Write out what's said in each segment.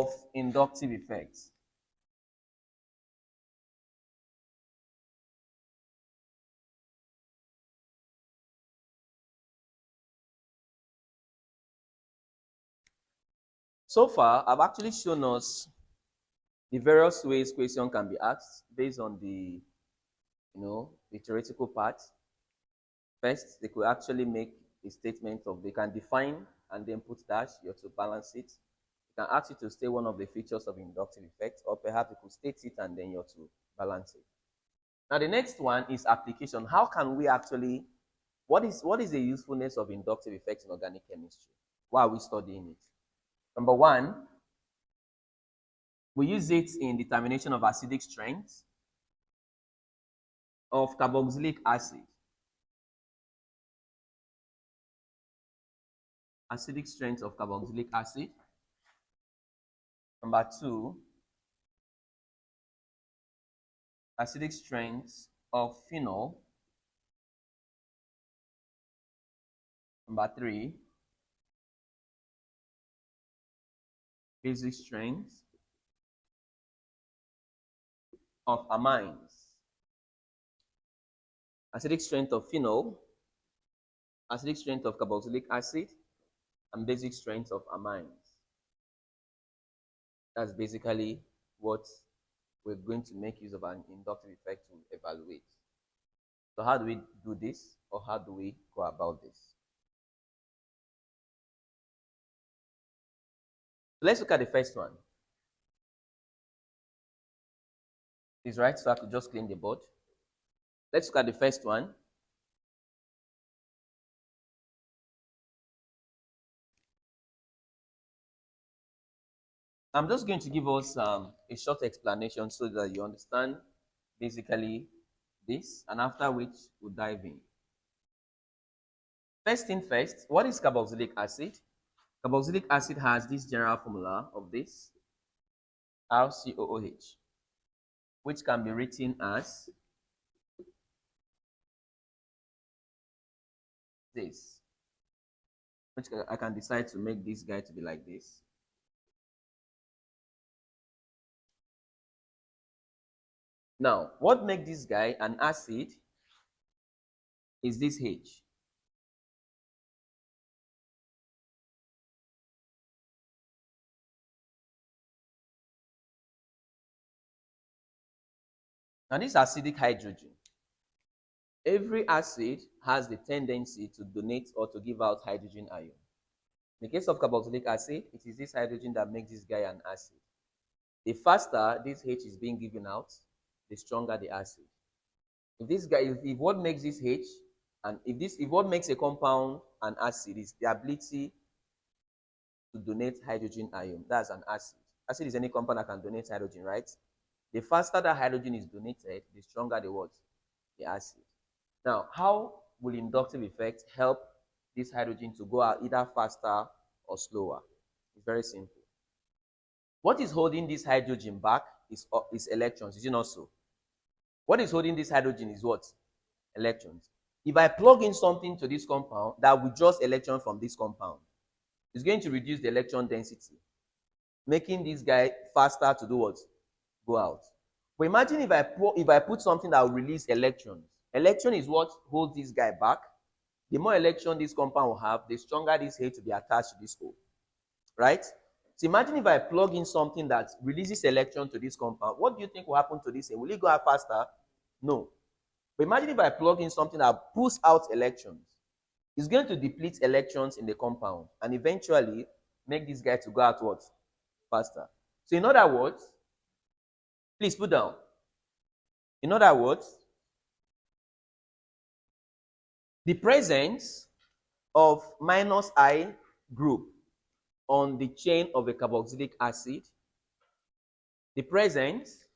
of inductive effects. So far, I've actually shown us the various ways question can be asked based on the theoretical part. First, they could actually make a statement of they can define and then put dash, you have to balance it. They can ask you to state one of the features of inductive effect, or perhaps you could state it and then you have to balance it. Now, the next one is application. How can we actually, what is the usefulness of inductive effects in organic chemistry? Why are we studying it? Number one, we use it in determination of acidic strength of carboxylic acid. Acidic strength of carboxylic acid. Number two, acidic strength of phenol. Number three, basic strength of amines. Acidic strength of phenol, acidic strength of carboxylic acid, and basic strength of amines. That's basically what we're going to make use of an inductive effect to evaluate. So how do we do this, or how do we go about this? Let's look at the first one. Is right, so I could just clean the board. Let's look at the first one. I'm just going to give us a short explanation so that you understand basically this, and after which we'll dive in. First thing first, what is carboxylic acid? Carboxylic acid has this general formula of this, RCOOH, which can be written as this, which I can decide to make this guy to be like this. Now, what makes this guy an acid is this H. Now, this acidic hydrogen. Every acid has the tendency to donate or to give out hydrogen ion. In the case of carboxylic acid, it is this hydrogen that makes this guy an acid. The faster this H is being given out, the stronger the acid. If this guy, if what makes this H, and if what makes a compound an acid is the ability to donate hydrogen ion, that's an acid. Acid is any compound that can donate hydrogen, right? The faster that hydrogen is donated, the stronger the what? The acid. Now, how will inductive effect help this hydrogen to go out either faster or slower? It's very simple. What is holding this hydrogen back is electrons. Is it not so? What is holding this hydrogen is what? Electrons. If I plug in something to this compound that withdraws electrons from this compound, it's going to reduce the electron density, making this guy faster to do what? Go out. But imagine if I put something that will release electrons. Electron is what holds this guy back. The more electron this compound will have, the stronger this H to be attached to this O. Right? So imagine if I plug in something that releases electron to this compound. What do you think will happen to this? Will it go out faster? No. But imagine if I plug in something that pulls out electrons. It's going to deplete electrons in the compound and eventually make this guy to go out what? Faster. So in other words, please put down. In other words, the presence of minus I group on the chain of a carboxylic acid, the presence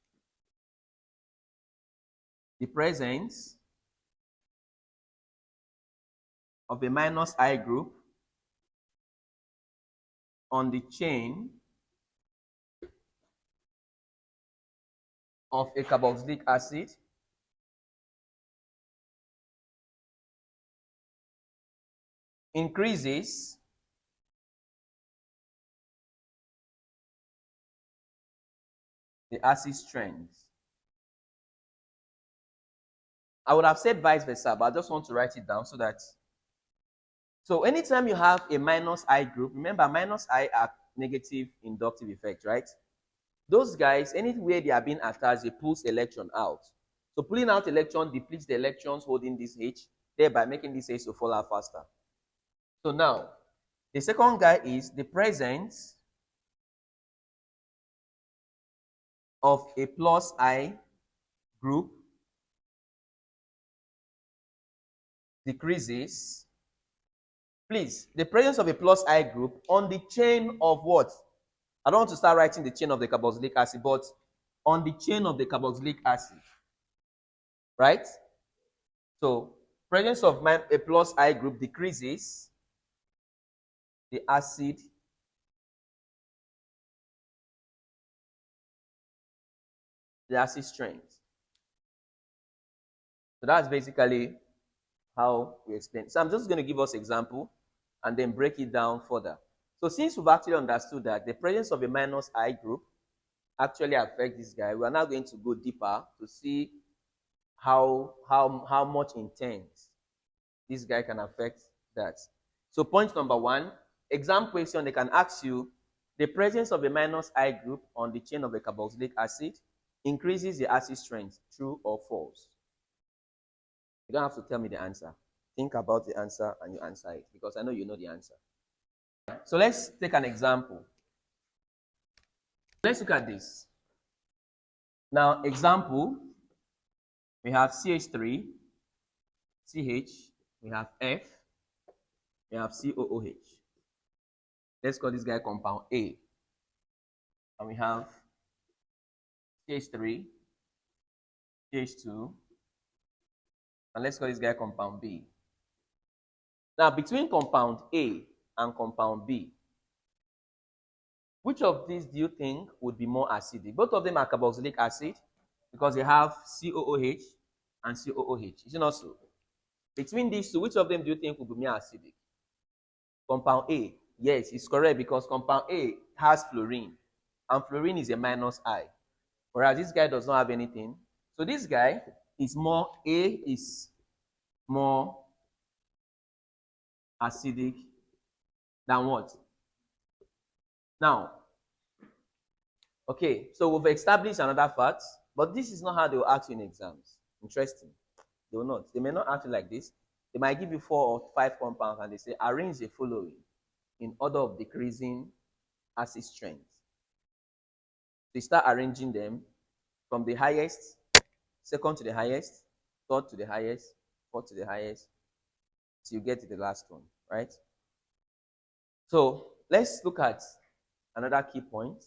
of a minus I group on the chain of a carboxylic acid increases the acid strength. I would have said vice versa, but I just want to write it down so that. So anytime you have a minus I group, remember minus I are negative inductive effect, right? Those guys, anywhere they are being attached, they pull electron out. So pulling out electron depletes the electrons holding this H, thereby making this H to fall out faster. So now, the second guy is the presence of a plus I group decreases. Please, the presence of a plus I group on the chain of what? I don't want to start writing the chain of the carboxylic acid, but on the chain of the carboxylic acid, right? So, presence of a plus I group decreases the acid strength. So that's basically how we explain. So I'm just going to give us example and then break it down further. So since we've actually understood that the presence of a minus I group actually affects this guy, we are now going to go deeper to see how much intense this guy can affect that. So point number one, exam question, they can ask you, the presence of a minus I group on the chain of a carboxylic acid increases the acid strength, true or false? You don't have to tell me the answer. Think about the answer and you answer it because I know you know the answer. So let's take an example. Let's look at this. Now, example, we have CH3, CH, we have F, we have COOH. Let's call this guy compound A. And we have CH3, CH2, and let's call this guy compound B. Now, between compound A and compound B, which of these do you think would be more acidic? Both of them are carboxylic acid because they have COOH and COOH. Is it not so? Between these two, which of them do you think would be more acidic? Compound A. Yes, it's correct because compound A has fluorine, and fluorine is a minus I, whereas this guy does not have anything. So this guy is more, A is more acidic than what? Now, okay, so we've established another fact, but this is not how they will ask you in exams. Interesting. They will not. They may not ask you like this. They might give you 4 or 5 compounds and they say, arrange the following in order of decreasing acid strength. They start arranging them from the highest, second to the highest, third to the highest, fourth to the highest, till you get to the last one, right? So let's look at another key point.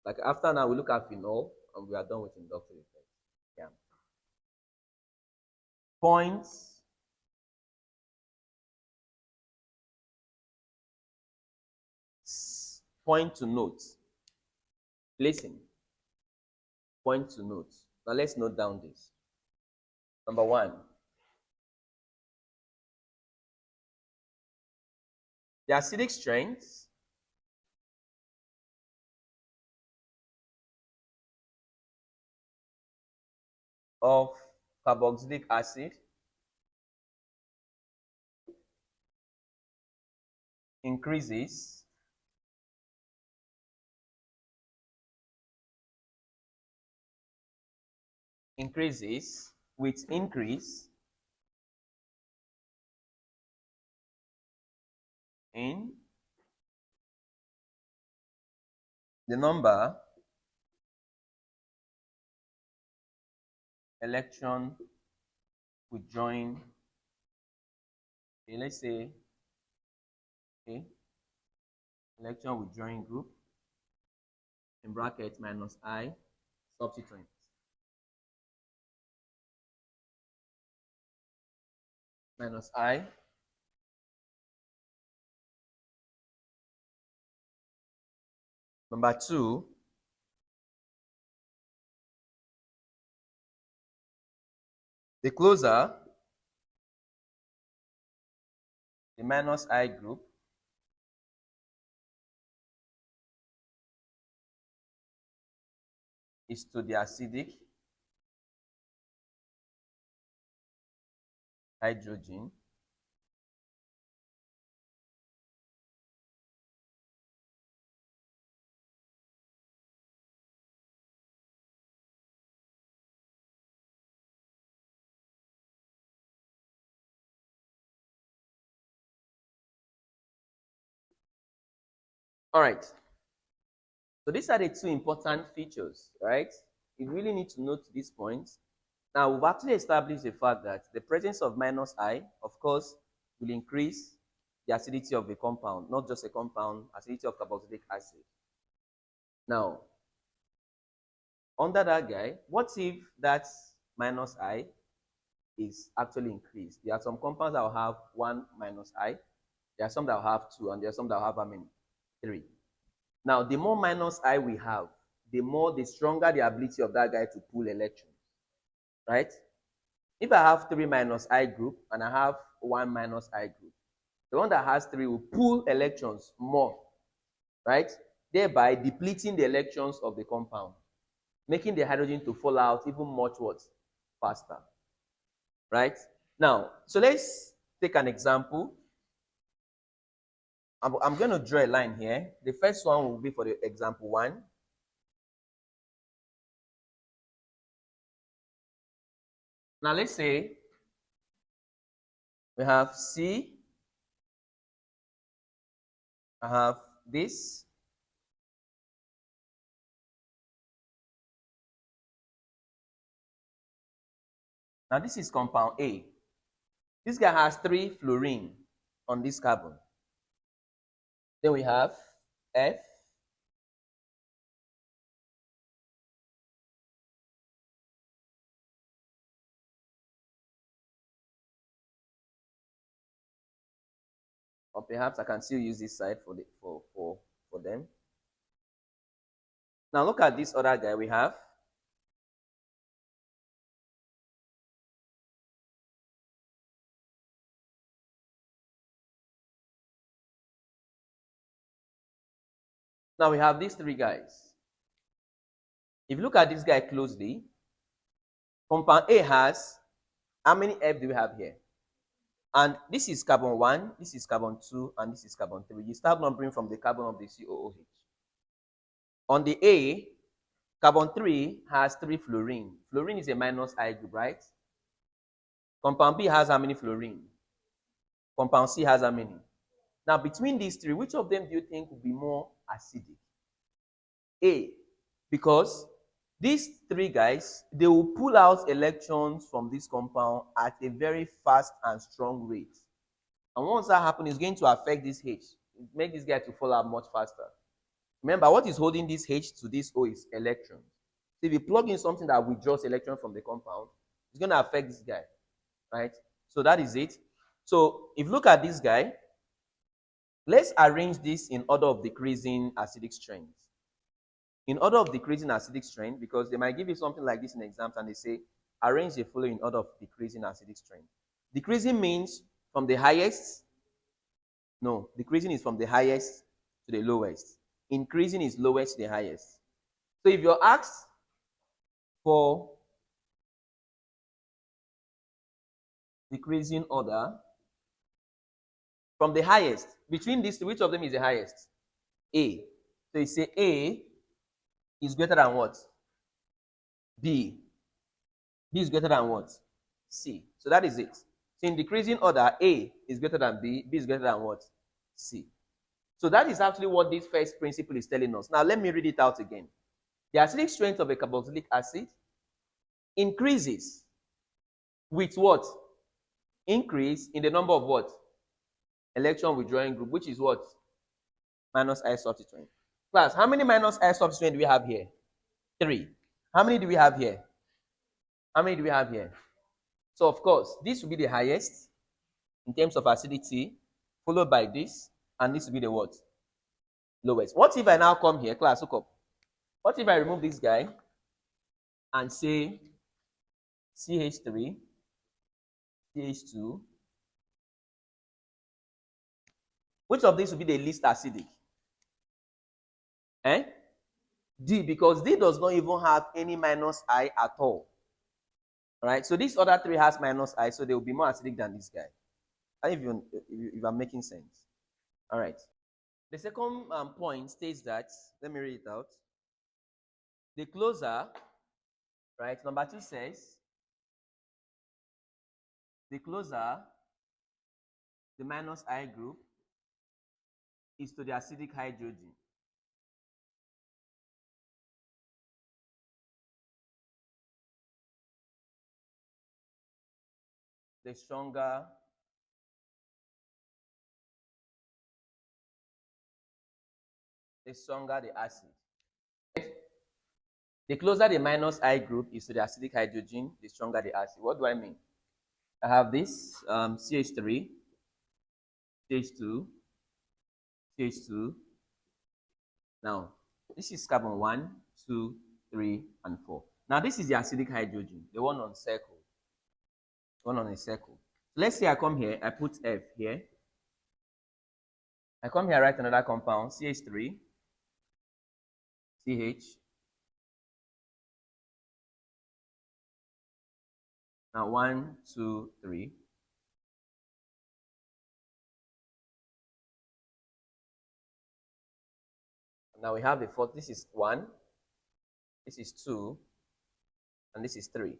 Like after now, we look at phenol and we are done with inductive effect. Yeah. Points point to note. Listen. Point to note. Now let's note down this. Number one, the acidic strength of carboxylic acid increases with increase in the number electron withdrawing, okay, let's say, okay, electron withdrawing group in bracket minus I substituent. Minus I number two, the closer the minus I group is to the acidic hydrogen. All right. So these are the two important features, right? You really need to note these points. Now, we've actually established the fact that the presence of minus I, of course, will increase the acidity of the compound, not just a compound, acidity of carboxylic acid. Now, under that guy, what if that minus I is actually increased? There are some compounds that will have 1 minus I. There are some that will have 2, and there are some that will have, 3. Now, the more minus I we have, the stronger the ability of that guy to pull electrons, right? If I have 3 minus I group and I have 1 minus I group, the one that has 3 will pull electrons more, right? Thereby depleting the electrons of the compound, making the hydrogen to fall out even much what? Faster, right? Now, so let's take an example. I'm going to draw a line here. The first one will be for the example 1. Now, let's say we have C, I have this, now this is compound A. This guy has 3 fluorine on this carbon. Then we have F, or perhaps I can still use this side for them. Now look at this other guy we have. Now we have these 3 guys. If you look at this guy closely, compound A has, how many F do we have here? And this is carbon 1, this is carbon 2, and this is carbon 3. You start numbering from the carbon of the COOH. On the A, carbon 3 has 3 fluorine. Fluorine is a minus I group, right? Compound B has how many fluorine? Compound C has how many? Now, between these 3, which of them do you think will be more acidic? A, because these 3 guys, they will pull out electrons from this compound at a very fast and strong rate. And once that happens, it's going to affect this H. It make this guy to fall out much faster. Remember, what is holding this H to this O is electrons. So if you plug in something that withdraws electron from the compound, it's going to affect this guy, right? So that is it. So if you look at this guy, let's arrange this in order of decreasing acidic strength. In order of decreasing acidic strength, because they might give you something like this in exams and they say, arrange the following in order of decreasing acidic strength. Decreasing means from the highest. No, decreasing is from the highest to the lowest. Increasing is lowest to the highest. So if you're asked for decreasing order from the highest, between these two, which of them is the highest? A. So you say A is greater than what? B. B is greater than what? C. So that is it. So in decreasing order, A is greater than B, B is greater than what? C. So that is actually what this first principle is telling us. Now let me read it out again. The acidic strength of a carboxylic acid increases with what? Increase in the number of what? Electron withdrawing group, which is what? Minus I substituent. Class, how many minus I substituent do we have here? 3. How many do we have here? How many do we have here? So of course, this will be the highest in terms of acidity, followed by this, and this will be the what? Lowest. What if I now come here, class, look up. What if I remove this guy and say CH3, CH2? Which of these will be the least acidic? Eh? D, because D does not even have any minus I at all. All right, so this other three has minus I, so they will be more acidic than this guy. I don't even if I'm making sense. All right. The second point states that, let me read it out. The closer, right, number 2 says, the closer the minus I group is to the acidic hydrogen, the stronger the acid. The closer the minus I group is to the acidic hydrogen, the stronger the acid. What do I mean? I have this CH3, CH2, CH2. Now, this is carbon 1, 2, 3, and 4. Now, this is the acidic hydrogen, the one on circle. One on a circle. So let's say I come here, I put F here. I come here, write another compound, CH3, CH. Now, 1, 2, 3. Now we have the fourth. This is 1, this is 2, and this is 3.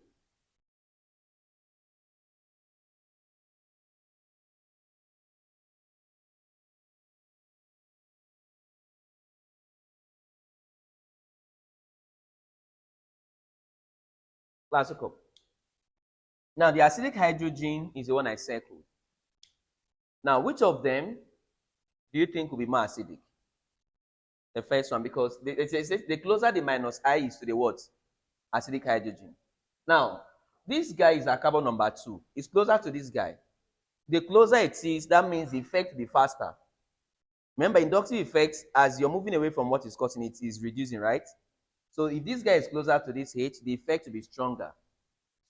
Classical. Now, the acidic hydrogen is the one I circled. Now, which of them do you think will be more acidic? The first one, because the closer the minus I is to the what? Acidic hydrogen. Now, this guy is a carbon number 2. It's closer to this guy. The closer it is, that means the effect will be faster. Remember, inductive effects, as you're moving away from what is causing it, is reducing, right? So if this guy is closer to this H, the effect will be stronger.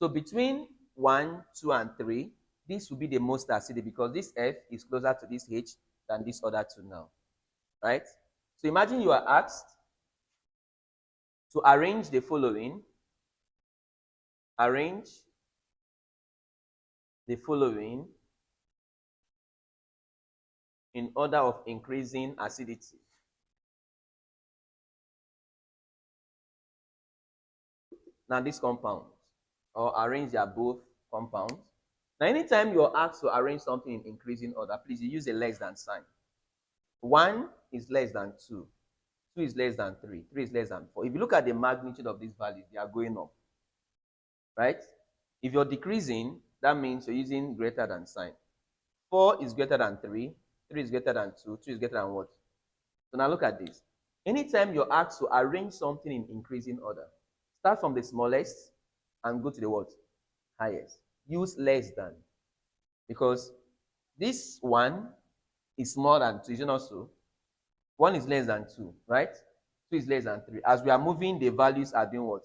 So between 1, 2, and 3, this will be the most acidic because this F is closer to this H than this other two now, right? So imagine you are asked to arrange the following. Arrange the following in order of increasing acidity. Now this compound, or arrange the above compounds. Now anytime you're asked to arrange something in increasing order, please use a less than sign. 1 is less than 2. 2 is less than 3. 3 is less than 4. If you look at the magnitude of these values, they are going up, right? If you're decreasing, that means you're using greater than sign. 4 is greater than 3. 3 is greater than 2. 2 is greater than what? So now look at this. Anytime you're asked to arrange something in increasing order, start from the smallest and go to the what? Highest. Use less than. Because this one is more than 2, is it not so? 1 is less than 2, right? 2 is less than 3. As we are moving, the values are doing what?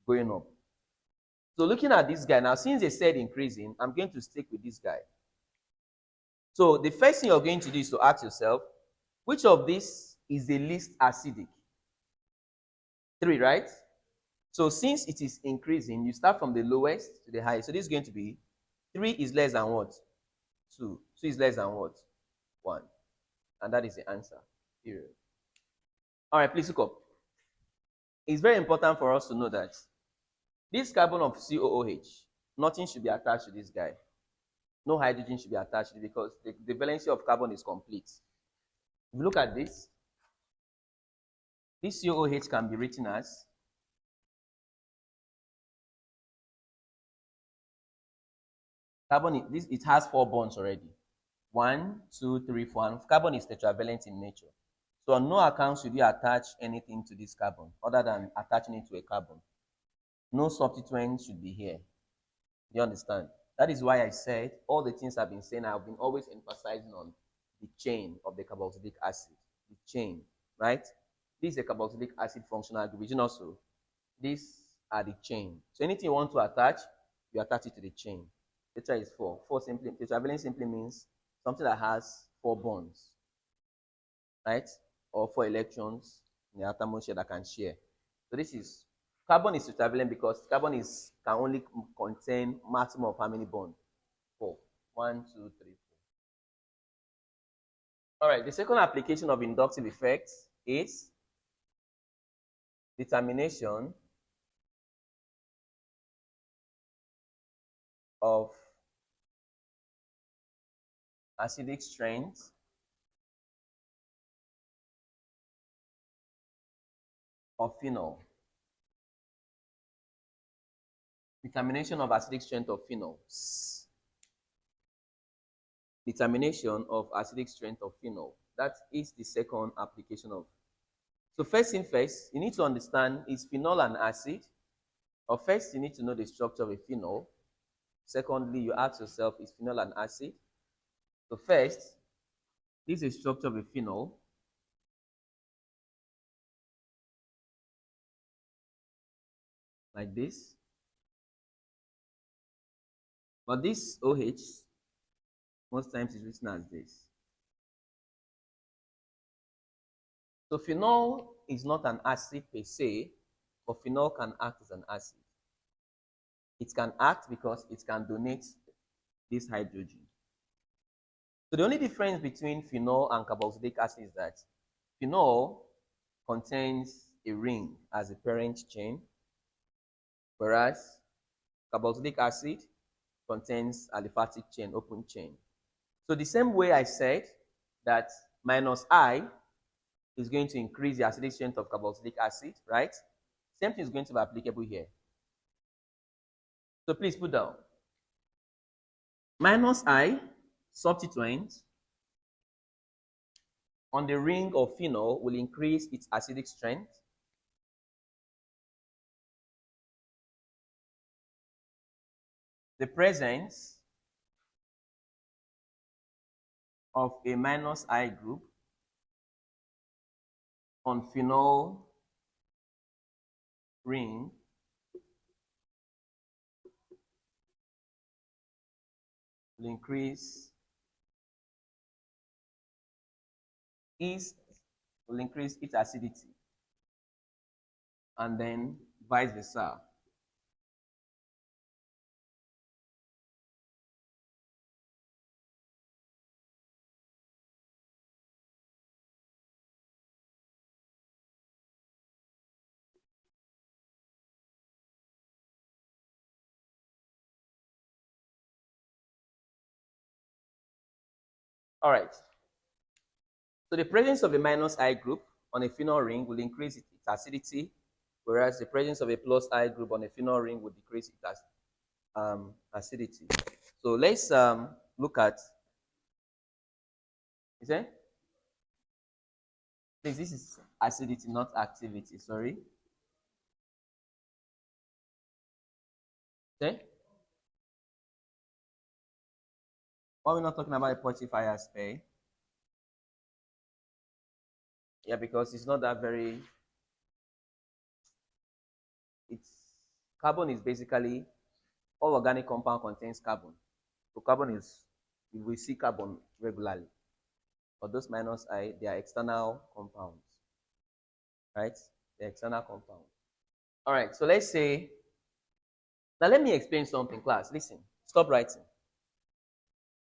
Going up. So looking at this guy, now since they said increasing, I'm going to stick with this guy. So the first thing you're going to do is to ask yourself, which of these is the least acidic? 3, right? So since it is increasing, you start from the lowest to the highest. So this is going to be 3 is less than what? 2. 2 is less than what? 1. And that is the answer. Period. All right, please look up. It's very important for us to know that this carbon of COOH, nothing should be attached to this guy. No hydrogen should be attached to it because the valency of carbon is complete. If you look at this COOH can be written as carbon. It has 4 bonds already. 1, 2, 3, 4. And carbon is tetravalent in nature. So on no account should you attach anything to this carbon other than attaching it to a carbon. No substituent should be here. You understand? That is why I said all the things I've been saying, I've been always emphasizing on the chain of the carboxylic acid. The chain, right? This is a carboxylic acid functional group. You know, also, these are the chain. So anything you want to attach, you attach it to the chain. Tetra is 4. Tetravalent simply means something that has 4 bonds, right? Or 4 electrons in the outermost shell that can share. So this is carbon is tetravalent because carbon can only contain maximum of how many bonds? 4. 1, 2, 3, 4. All right, the second application of inductive effect is determination of acidic strength of phenol. Determination of acidic strength of phenols. Determination of acidic strength of phenol. That is the second application of. So first thing first, you need to understand is phenol an acid? Or first, you need to know the structure of a phenol. Secondly, you ask yourself, is phenol an acid? So first, this is the structure of a phenol. Like this. But this OH, most times is written as this. So phenol is not an acid per se, but phenol can act as an acid. It can act because it can donate this hydrogen. So the only difference between phenol and carboxylic acid is that phenol contains a ring as a parent chain, whereas carboxylic acid contains aliphatic chain, open chain. So the same way I said that minus I is going to increase the acidic strength of carboxylic acid, right? Same thing is going to be applicable here. So please put down. Minus I, substituent, on the ring of phenol will increase its acidic strength. The presence of a minus I group on phenol ring will increase its acidity, and then vice versa. All right. So the presence of a minus I group on a phenol ring will increase its acidity, whereas the presence of a plus I group on a phenol ring will decrease its acidity. So let's look at, is it? Please, this is acidity, not activity, sorry. Okay? Why are we not talking about a positive I aspect? Yeah, because it's not that very, carbon is basically, all organic compound contains carbon. So carbon is, we see carbon regularly. But those minus I, they are external compounds, right? They're external compounds. All right, so let's say, now let me explain something, class. Listen, stop writing.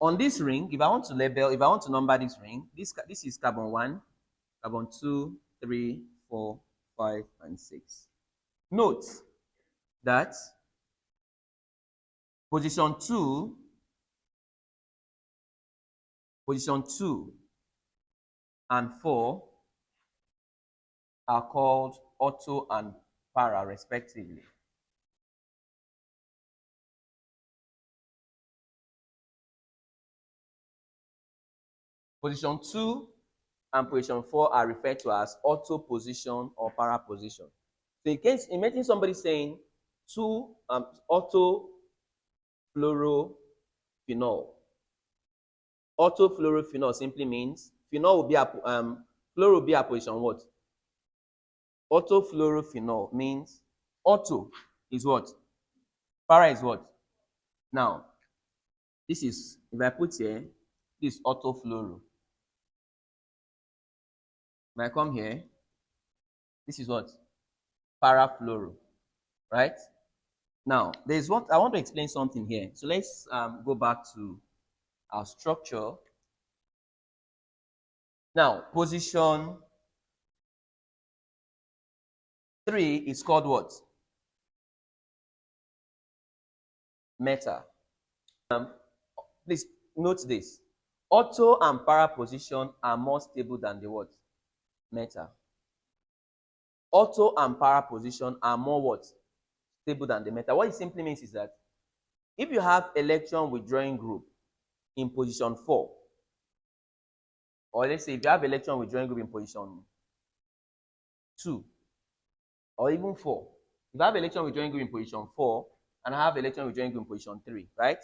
On this ring, if I want to number this ring, this is carbon 1, carbon 2, 3, 4, 5, and 6. Note that position 2 and 4 are called auto and para respectively. Position 2 and position 4 are referred to as auto position or para position. So in case, imagine somebody saying 2 auto fluorophenol. Auto fluorophenol simply means phenol will be at fluoro will be at position what? Auto fluorophenol means auto is what? Para is what? Now, this is, if I put here, this is auto fluoro. If I come here, This is what? Parafluoro, right? Now, there's what I want to explain something here. So let's go back to our structure. Now, position 3 is called what? Metal. Please note this. Auto and para position are more stable than the what? Metal. Auto and para position are more what? Stable than the metal. What it simply means is that if you have electron withdrawing group in position 4, or let's say if you have electron withdrawing group in position 2, or even 4, if I have electron withdrawing group in position 4, and I have electron withdrawing group in position 3, right?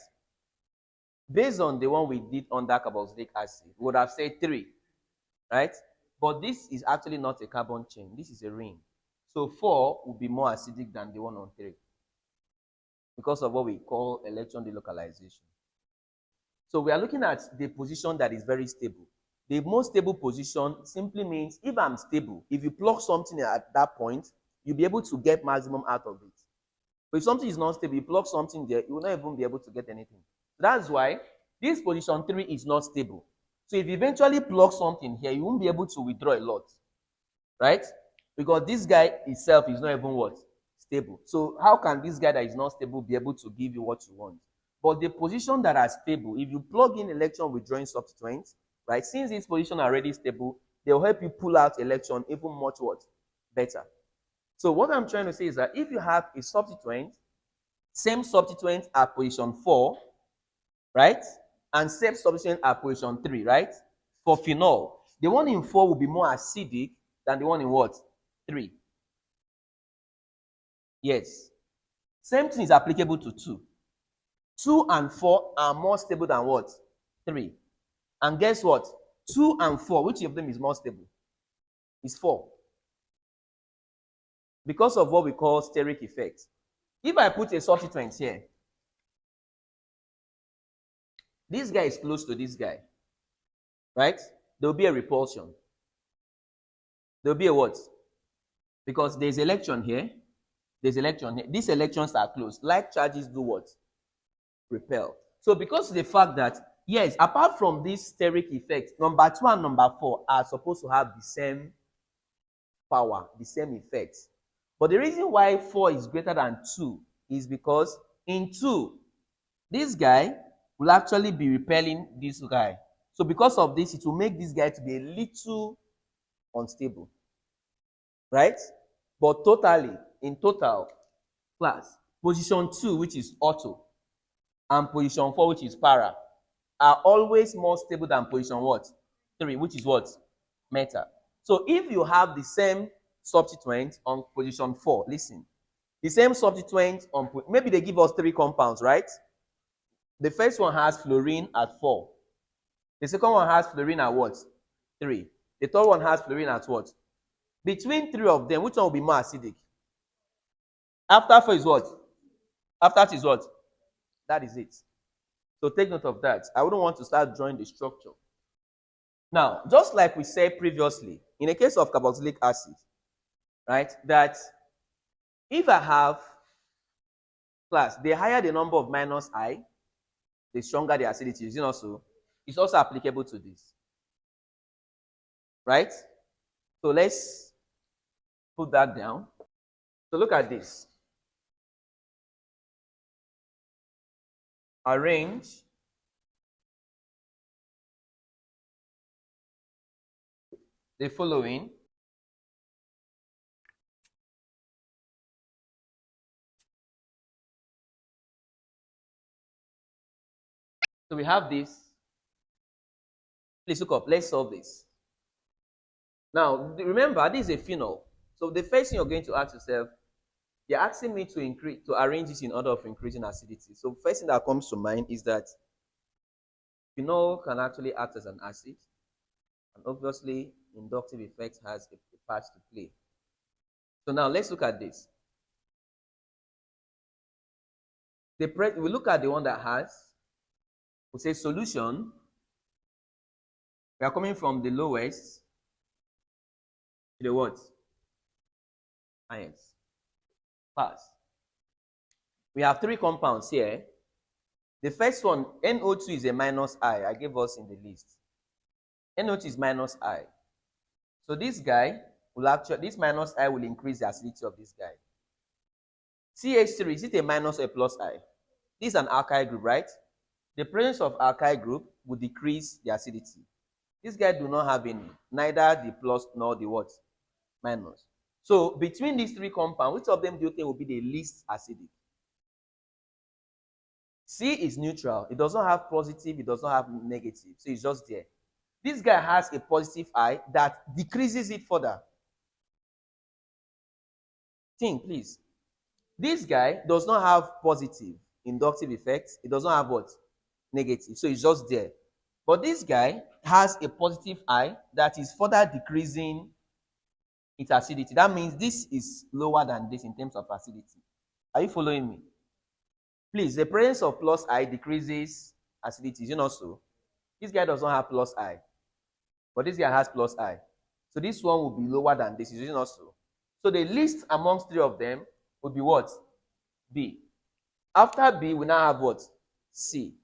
Based on the one we did under carboxylic acid, we would have said 3, right? But this is actually not a carbon chain. This is a ring. So 4 will be more acidic than the one on 3 because of what we call electron delocalization. So we are looking at the position that is very stable. The most stable position simply means if I'm stable, if you plug something at that point, you'll be able to get maximum out of it. But if something is not stable, you plug something there, you will not even be able to get anything. That's why this position 3 is not stable. So if you eventually plug something here, you won't be able to withdraw a lot, right? Because this guy itself is not even what? Stable. So how can this guy that is not stable be able to give you what you want? But the position that are stable, if you plug in electron withdrawing substituents, right, since this position are already stable, they'll help you pull out electron even much what? Better. So what I'm trying to say is that if you have a substituent, same substituent at position 4, right? And same substituent at position 3, right? For phenol, the one in 4 will be more acidic than the one in what? 3. Yes. Same thing is applicable to 2. 2 and 4 are more stable than what? 3. And guess what? 2 and 4, which of them is more stable? It's 4. Because of what we call steric effect. If I put a substituent here, this guy is close to this guy, right? There will be a repulsion. There will be a what? Because there's electron here, there's electron here. These electrons are close. Like charges do what? Repel. So because of the fact that, yes, apart from this steric effect, number 2 and number 4 are supposed to have the same power, the same effect. But the reason why 4 is greater than 2 is because in 2, this guy will actually be repelling this guy. So because of this, it will make this guy to be a little unstable, right? But totally, in total, class, position 2, which is auto, and position 4, which is para, are always more stable than position what? 3, which is what? Metal. So if you have the same substituent on position 4, listen, the same substituent on, maybe they give us 3 compounds, right? The first one has fluorine at 4. The second one has fluorine at what? 3. The third one has fluorine at what? Between 3 of them, which one will be more acidic? After 4 is what? After 2 is what? That is it. So take note of that. I wouldn't want to start drawing the structure. Now, just like we said previously, in the case of carboxylic acid, right, that if I have class, the higher the number of minus I, the stronger the acidity is. It's also applicable to this. Right? So let's put that down. So look at this. Arrange the following. So we have this. Please look up. Let's solve this. Now, remember, this is a phenol. So the first thing you're going to ask yourself, they're asking me to arrange this in order of increasing acidity. So first thing that comes to mind is that phenol can actually act as an acid. And obviously, inductive effect has a part to play. So now let's look at this. We look at the one that has, we say solution. We are coming from the lowest to the what? ions. Pass. We have three compounds here. The first one, NO2 is a minus I. I gave us in the list. NO2 is minus I. So this guy will actually, this minus I will increase the acidity of this guy. CH3, is it a minus or a plus I? This is an alkyl group, right? The presence of alkyl group will decrease the acidity. This guy do not have any, neither the plus nor the what? Minus. So between these three compounds, which of them do you think will be the least acidic? C is neutral. It does not have positive, it does not have negative. So it's just there. This guy has a positive I that decreases it further. Think, please. This guy does not have positive inductive effects. It does not have what? Negative. So it's just there. But this guy has a positive I that is further decreasing its acidity. That means this is lower than this in terms of acidity. Are you following me? Please, the presence of plus I decreases acidity. Is it not so? This guy does not have plus I, but this guy has plus I. So this one will be lower than this. Is it not so? So the least amongst three of them would be what? B. After B, we now have what? C.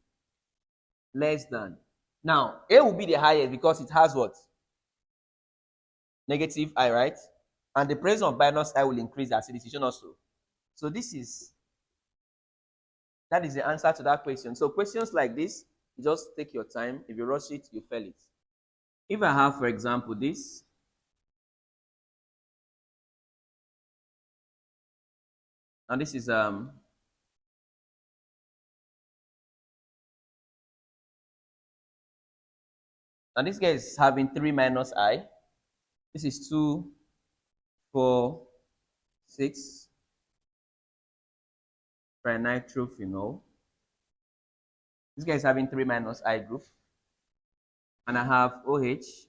Less than. Now, A will be the highest because it has what? Negative I, right? And the presence of minus I will increase the acidity. Is it not so? So that is the answer to that question. So questions like this, you just take your time. If you rush it, you fail it. If I have, for example, this, and this is and this guy is having 3 minus I. This is 2, 4, 6 trinitrophenol. This guy is having 3 minus I group. And I have OH. This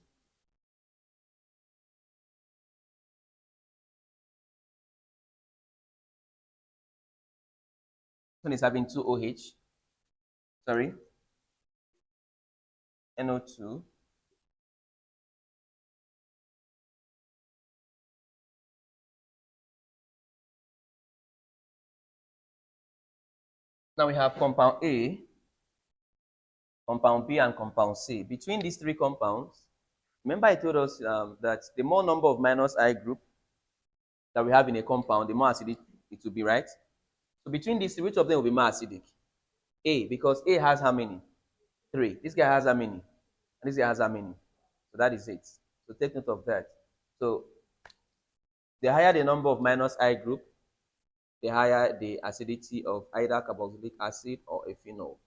one is having 2 OH. Sorry. NO2. Now we have compound A, compound B, and compound C. Between these three compounds, remember I told us that the more number of minus I group that we have in a compound, the more acidic it will be, right? So between these three, which of them will be more acidic? A, because A has how many? 3. This guy has how many? And this guy has how many? So that is it. So take note of that. So the higher the number of minus I group, the higher the acidity of either carboxylic acid or a phenol.